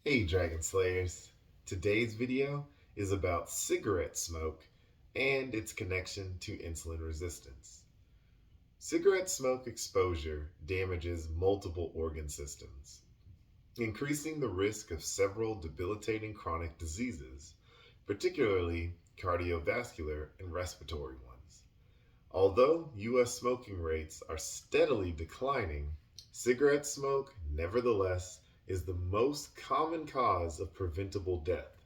Hey Dragon Slayers! Today's video is about cigarette smoke and its connection to insulin resistance. Cigarette smoke exposure damages multiple organ systems, increasing the risk of several debilitating chronic diseases, particularly cardiovascular and respiratory ones. Although U.S. smoking rates are steadily declining, cigarette smoke, nevertheless, is the most common cause of preventable death.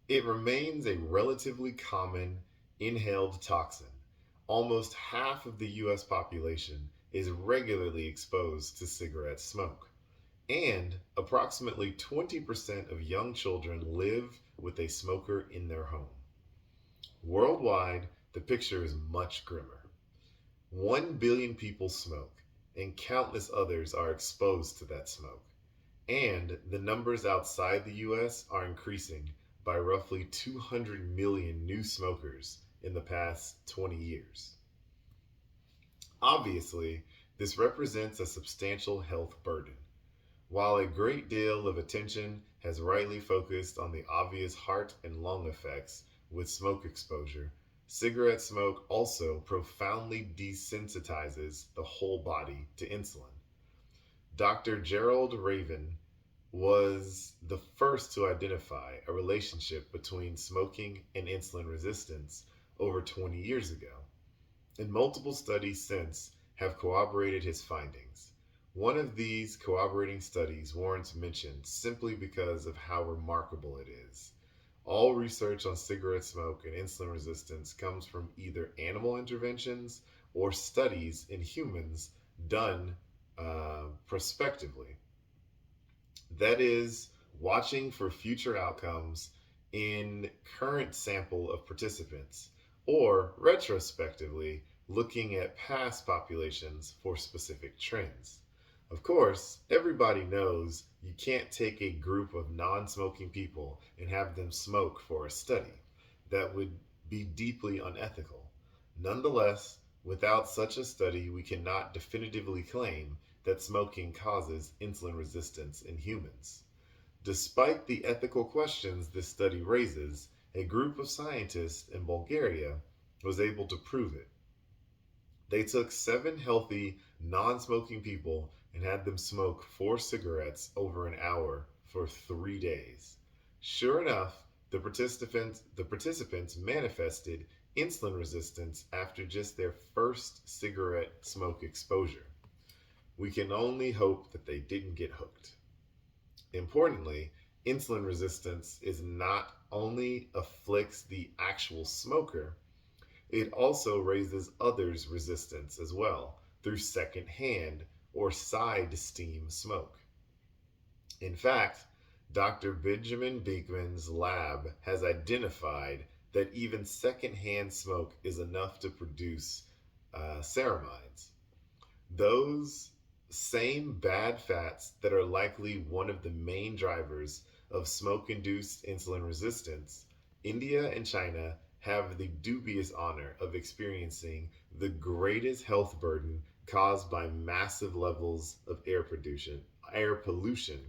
It remains a relatively common inhaled toxin. Almost half of the U.S. population is regularly exposed to cigarette smoke, and approximately 20% of young children live with a smoker in their home. Worldwide, the picture is much grimmer. 1 billion people smoke, and countless others are exposed to that smoke. And the numbers outside the US are increasing by roughly 200 million new smokers in the past 20 years. Obviously, this represents a substantial health burden. While a great deal of attention has rightly focused on the obvious heart and lung effects with smoke exposure, cigarette smoke also profoundly desensitizes the whole body to insulin. Dr. Gerald Reaven was the first to identify a relationship between smoking and insulin resistance over 20 years ago, and multiple studies since have corroborated his findings. One of these corroborating studies warrants mention simply because of how remarkable it is. All research on cigarette smoke and insulin resistance comes from either animal interventions or studies in humans done prospectively. That is, watching for future outcomes in current sample of participants, or retrospectively looking at past populations for specific trends. Of course, everybody knows you can't take a group of non smoking people and have them smoke for a study. That would be deeply unethical. Nonetheless, without such a study, we cannot definitively claim that smoking causes insulin resistance in humans. Despite the ethical questions this study raises, a group of scientists in Bulgaria was able to prove it. They took 7 healthy, non smoking people and had them smoke 4 cigarettes over an hour for 3 days. Sure enough, the participants manifested insulin resistance after just their first cigarette smoke exposure. We can only hope that they didn't get hooked. Importantly, insulin resistance is not only afflicts the actual smoker, it also raises others' resistance as well through secondhand or side steam smoke. In fact, Dr. Benjamin Beekman's lab has identified that even secondhand smoke is enough to produce ceramides. Those same bad fats that are likely one of the main drivers of smoke induced insulin resistance, India and China have the dubious honor of experiencing the greatest health burden caused by massive levels of air pollution,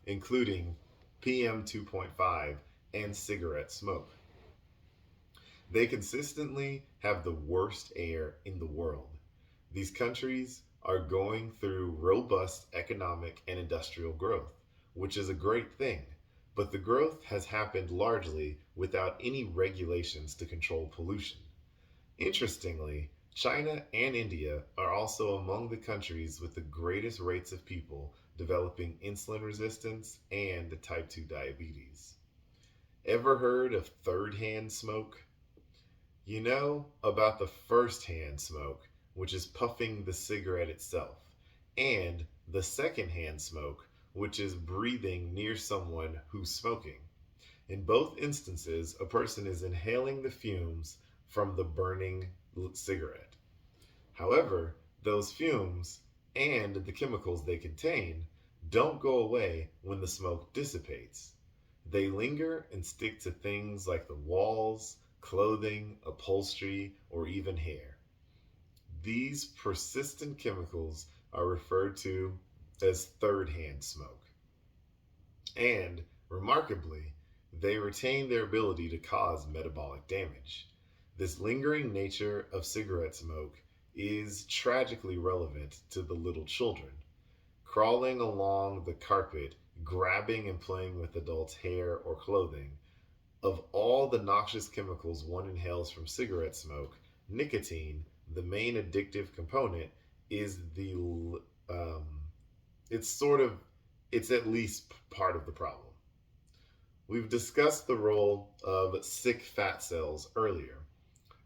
including PM 2.5 and cigarette smoke. They consistently have the worst air in the world. These countries are going through robust economic and industrial growth, which is a great thing, but the growth has happened largely without any regulations to control pollution. Interestingly, China and India are also among the countries with the greatest rates of people developing insulin resistance and type 2 diabetes. Ever heard of third hand smoke? You know about the first hand smoke, which is puffing the cigarette itself, and the second hand smoke, which is breathing near someone who's smoking. In both instances, a person is inhaling the fumes from the burning cigarette. However, those fumes and the chemicals they contain don't go away when the smoke dissipates. They linger and stick to things like the walls, clothing, upholstery, or even hair. These persistent chemicals are referred to as third hand smoke. And, remarkably, they retain their ability to cause metabolic damage. This lingering nature of cigarette smoke is tragically relevant to the little children, crawling along the carpet, grabbing and playing with adults' hair or clothing. Of all the noxious chemicals one inhales from cigarette smoke, nicotine, the main addictive component, is the um, it's sort of it's at least part of the problem. We've discussed the role of sick fat cells earlier.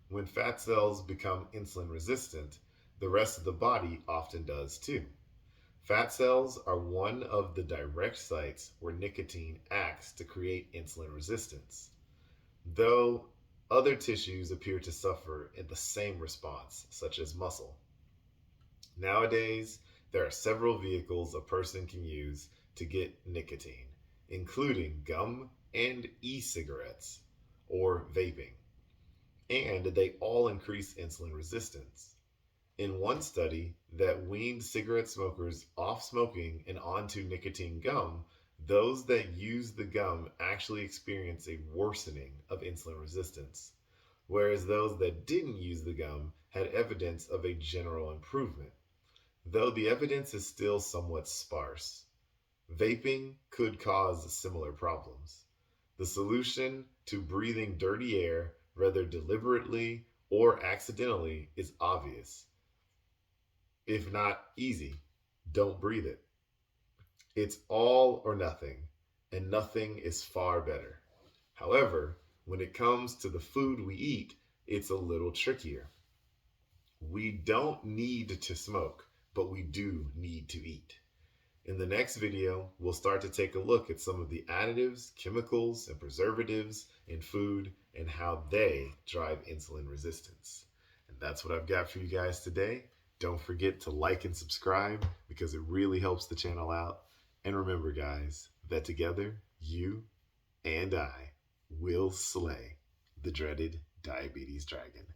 When fat cells become insulin resistant, the rest of the body often does too. Fat cells are one of the direct sites where nicotine acts to create insulin resistance, though other tissues appear to suffer in the same response, such as muscle. Nowadays, there are several vehicles a person can use to get nicotine, including gum and e cigarettes or vaping, and they all increase insulin resistance. In one study that weaned cigarette smokers off smoking and onto nicotine gum, those that used the gum actually experienced a worsening of insulin resistance, whereas those that didn't use the gum had evidence of a general improvement, though the evidence is still somewhat sparse. Vaping could cause similar problems. The solution to breathing dirty air, whether deliberately or accidentally, is obvious. If not easy, don't breathe it. It's all or nothing, and nothing is far better. However, when it comes to the food we eat, it's a little trickier. We don't need to smoke, but we do need to eat. In the next video, we'll start to take a look at some of the additives, chemicals, and preservatives in food and how they drive insulin resistance. And that's what I've got for you guys today. Don't forget to like and subscribe because it really helps the channel out. And remember, guys, that together, you and I will slay the dreaded diabetes dragon.